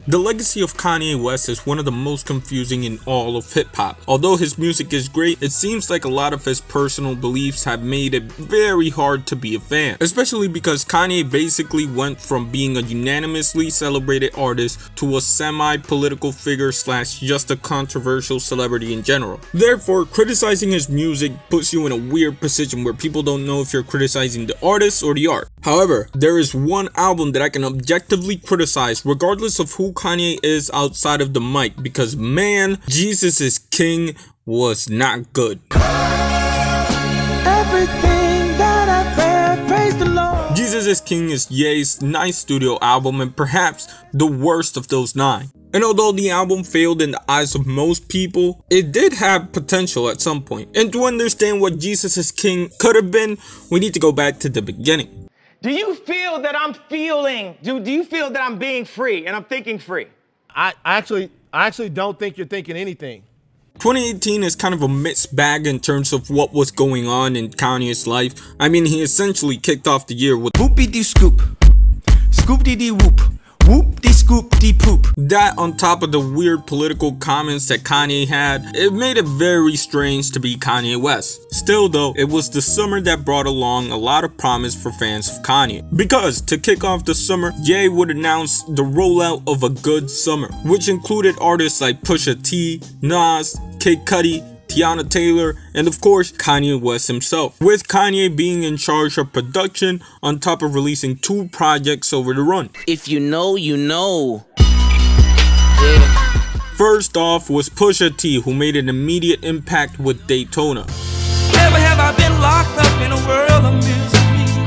The legacy of Kanye West is one of the most confusing in all of hip-hop. Although his music is great, it seems like a lot of his personal beliefs have made it very hard to be a fan. Especially because Kanye basically went from being a unanimously celebrated artist to a semi-political figure slash just a controversial celebrity in general. Therefore, criticizing his music puts you in a weird position where people don't know if you're criticizing the artist or the art. However, there is one album that I can objectively criticize regardless of who Kanye is outside of the mic, because man, Jesus is King was not good. Everything that I've read, praise the Lord. Jesus is King is Ye's ninth studio album and perhaps the worst of those 9. And although the album failed in the eyes of most people, it did have potential at some point. And to understand what Jesus is King could have been, we need to go back to the beginning. Do you feel that I'm feeling, do you feel that I'm being free and I'm thinking free? I actually don't think you're thinking anything. 2018 is kind of a mixed bag in terms of what was going on in Kanye's life. I mean, he essentially kicked off the year with Whoop-de-doo-scoop, scoop-de-dee-whoop, whoop-de-scoop-de-poop. That on top of the weird political comments that Kanye had, it made it very strange to be Kanye West. Still though, it was the summer that brought along a lot of promise for fans of Kanye. Because to kick off the summer, Ye would announce the rollout of a good summer, which included artists like Pusha T, Nas, Kid Cudi, Tiana Taylor, and of course Kanye West himself, with Kanye being in charge of production on top of releasing 2 projects over the run. If you know, you know. Yeah. First off was Pusha T, who made an immediate impact with Daytona. Never have I been locked up in a world of misery.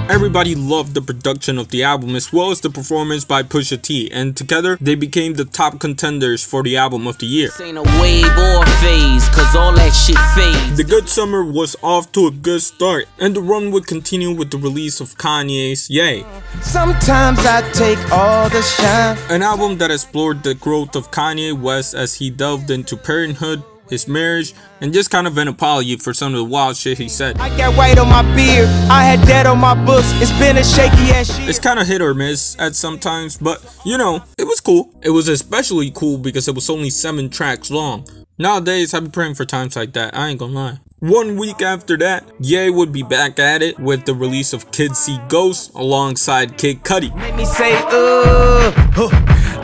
Everybody loved the production of the album as well as the performance by Pusha T, and together they became the top contenders for the album of the year. This ain't a wave or a phase, cause all that shit fades. The good summer was off to a good start, and the run would continue with the release of Kanye's Ye. Sometimes I take all the shine. An album that explored the growth of Kanye West as he delved into parenthood, his marriage, and just kind of an apology for some of the wild shit he said. I got white on my beard, I had dead on my books, it's been a shaky ass shit. It's kind of hit or miss at sometimes, but you know, it was cool. It was especially cool because it was only 7 tracks long. Nowadays, I be praying for times like that, I ain't gonna lie. 1 week after that, Ye would be back at it with the release of Kids See Ghosts alongside Kid Cudi. Make me say,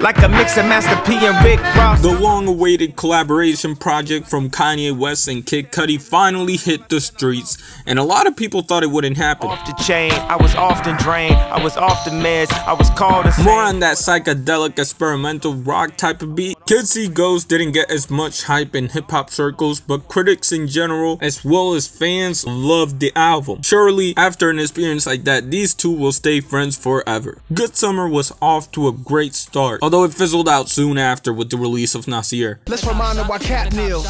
like a mix of Master P and Rick Ross. The long-awaited collaboration project from Kanye West and Kid Cudi finally hit the streets, and a lot of people thought it wouldn't happen. Off the chain, I was often drained, I was off the meds, I was called a More on that psychedelic experimental rock type of beat. Kids See Ghosts didn't get as much hype in hip-hop circles, but critics in general, as well as fans, loved the album. Surely, after an experience like that, these two will stay friends forever. Good Summer was off to a great start, although it fizzled out soon after with the release of Nasir. Let's remind them why Cat kneels.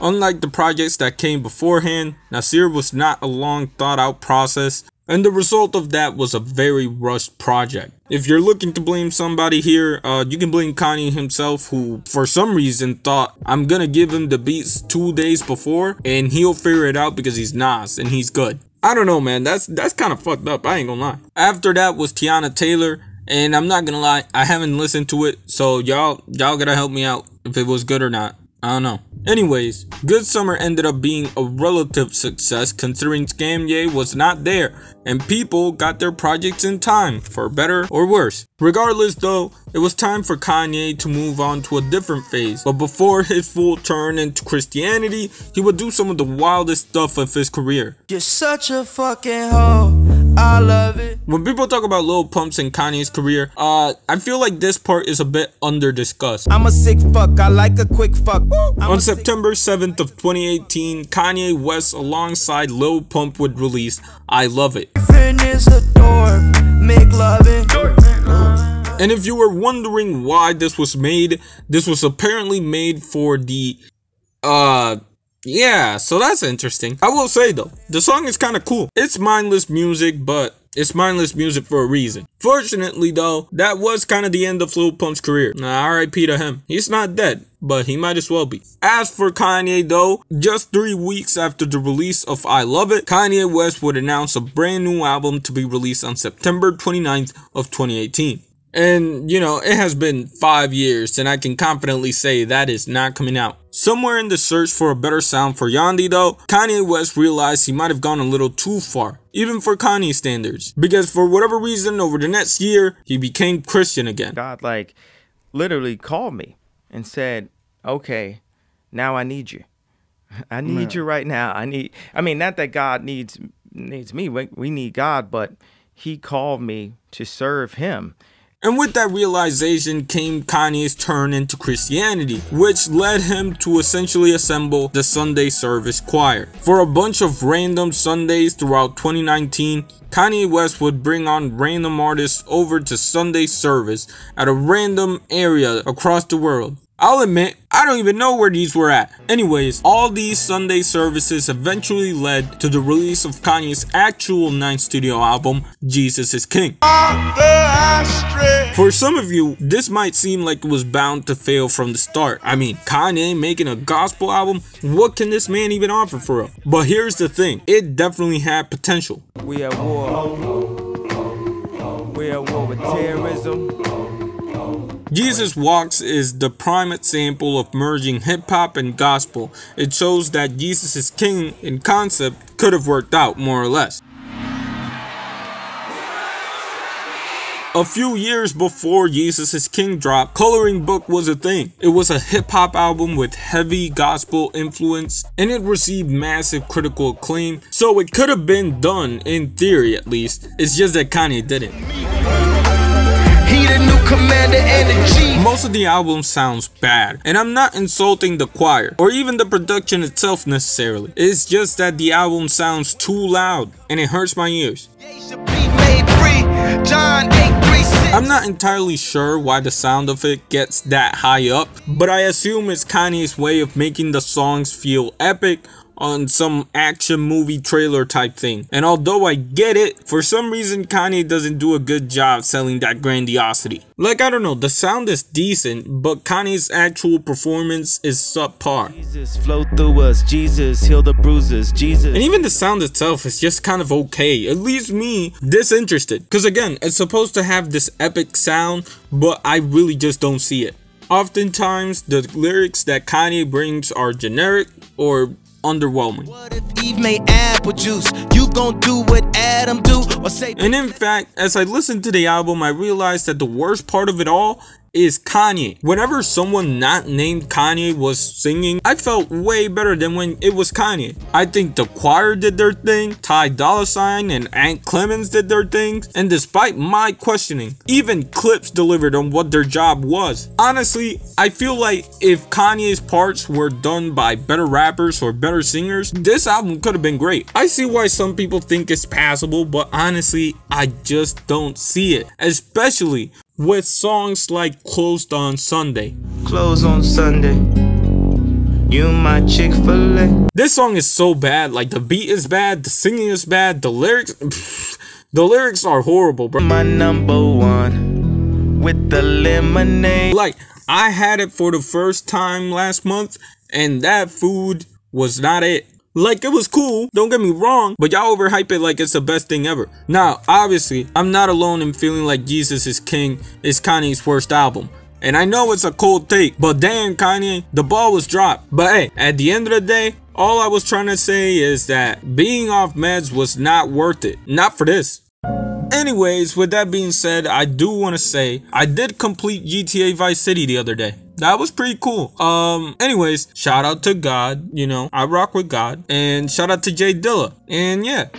Unlike the projects that came beforehand, Nasir was not a long thought out process, and the result of that was a very rushed project. If you're looking to blame somebody here, you can blame Kanye himself, who for some reason thought, I'm gonna give him the beats 2 days before and he'll figure it out because he's Nas and he's good. I don't know, man, that's kind of fucked up, I ain't gonna lie. After that was Tiana Taylor, and I'm not gonna lie, I haven't listened to it, so y'all gotta help me out if it was good or not. I don't know. Anyways, Good Summer ended up being a relative success considering Scam Ye was not there and people got their projects in time, for better or worse. Regardless though, it was time for Kanye to move on to a different phase, but before his full turn into Christianity, he would do some of the wildest stuff of his career. You're such a fucking hoe, I love it. When people talk about Lil Pump's and Kanye's career, I feel like this part is a bit under discussed. I'm a sick fuck, I like a quick fuck. On September 7th of 2018, Kanye West alongside Lil Pump would release I Love It. And if you were wondering why this was made, this was apparently made for the, yeah, so that's interesting. I will say though, the song is kind of cool. It's mindless music, but it's mindless music for a reason. Fortunately though, that was kind of the end of Lil Pump's career. RIP to him. He's not dead, but he might as well be. As for Kanye though, just 3 weeks after the release of I Love It, Kanye West would announce a brand new album to be released on September 29th of 2018. And, you know, it has been 5 years and I can confidently say that is not coming out. Somewhere in the search for a better sound for Yandhi though, Kanye West realized he might have gone a little too far, even for Kanye standards. Because for whatever reason, over the next year, he became Christian again. God, like, literally called me and said, okay, now I need you. I need you right now. I mean, not that God needs me. We need God, but he called me to serve him. And with that realization came Kanye's turn into Christianity, which led him to essentially assemble the Sunday Service Choir. For a bunch of random Sundays throughout 2019, Kanye West would bring on random artists over to Sunday service at a random area across the world. I'll admit, I don't even know where these were at. Anyways, all these Sunday services eventually led to the release of Kanye's actual 9th studio album, Jesus is King. For some of you, this might seem like it was bound to fail from the start. I mean, Kanye making a gospel album, what can this man even offer for real? But here's the thing, it definitely had potential. We at war. We at war with terrorism. Jesus Walks is the prime example of merging hip-hop and gospel. It shows that Jesus is King in concept could have worked out more or less. A few years before Jesus is King dropped, Coloring Book was a thing. It was a hip-hop album with heavy gospel influence, and it received massive critical acclaim, so it could have been done, in theory at least. It's just that Kanye didn't. He the new commander and the chief. Most of the album sounds bad, and I'm not insulting the choir or even the production itself necessarily. It's just that the album sounds too loud and it hurts my ears. I'm not entirely sure why the sound of it gets that high up, but I assume it's Kanye's way of making the songs feel epic on some action movie trailer type thing. And although I get it, for some reason Kanye doesn't do a good job selling that grandiosity. Like, I don't know, the sound is decent, but Kanye's actual performance is subpar. Jesus flow through us, Jesus heal the bruises, Jesus. And even the sound itself is just kind of okay. It leaves me disinterested. Because again, it's supposed to have this epic sound, but I really just don't see it. Oftentimes, the lyrics that Kanye brings are generic or underwhelming. What if Eve made apple juice? You gon' do what Adam do or say? And in fact, as I listened to the album, I realized that the worst part of it all is Kanye. Whenever someone not named Kanye was singing, I felt way better than when it was Kanye. I think the choir did their thing, Ty Dolla $ign and Ant Clemens did their things, and despite my questioning, even Clips delivered on what their job was. Honestly, I feel like if Kanye's parts were done by better rappers or better singers, this album could have been great. I see why some people think it's passable, but honestly, I just don't see it, especially with songs like Closed on Sunday. Close on Sunday. You my Chick-fil-A. This song is so bad, like the beat is bad, the singing is bad, the lyrics are horrible, bro. My number one with the lemonade. Like, I had it for the first time last month, and that food was not it. Like, it was cool, don't get me wrong, but y'all overhype it like it's the best thing ever. Now, obviously, I'm not alone in feeling like Jesus is King is Kanye's worst album. And I know it's a cold take, but damn Kanye, the ball was dropped. But hey, at the end of the day, all I was trying to say is that being off meds was not worth it. Not for this. Anyways, with that being said, I do want to say I did complete GTA Vice City the other day. That was pretty cool. Anyways, shout out to God, you know, I rock with God, and shout out to Jay Dilla. And yeah,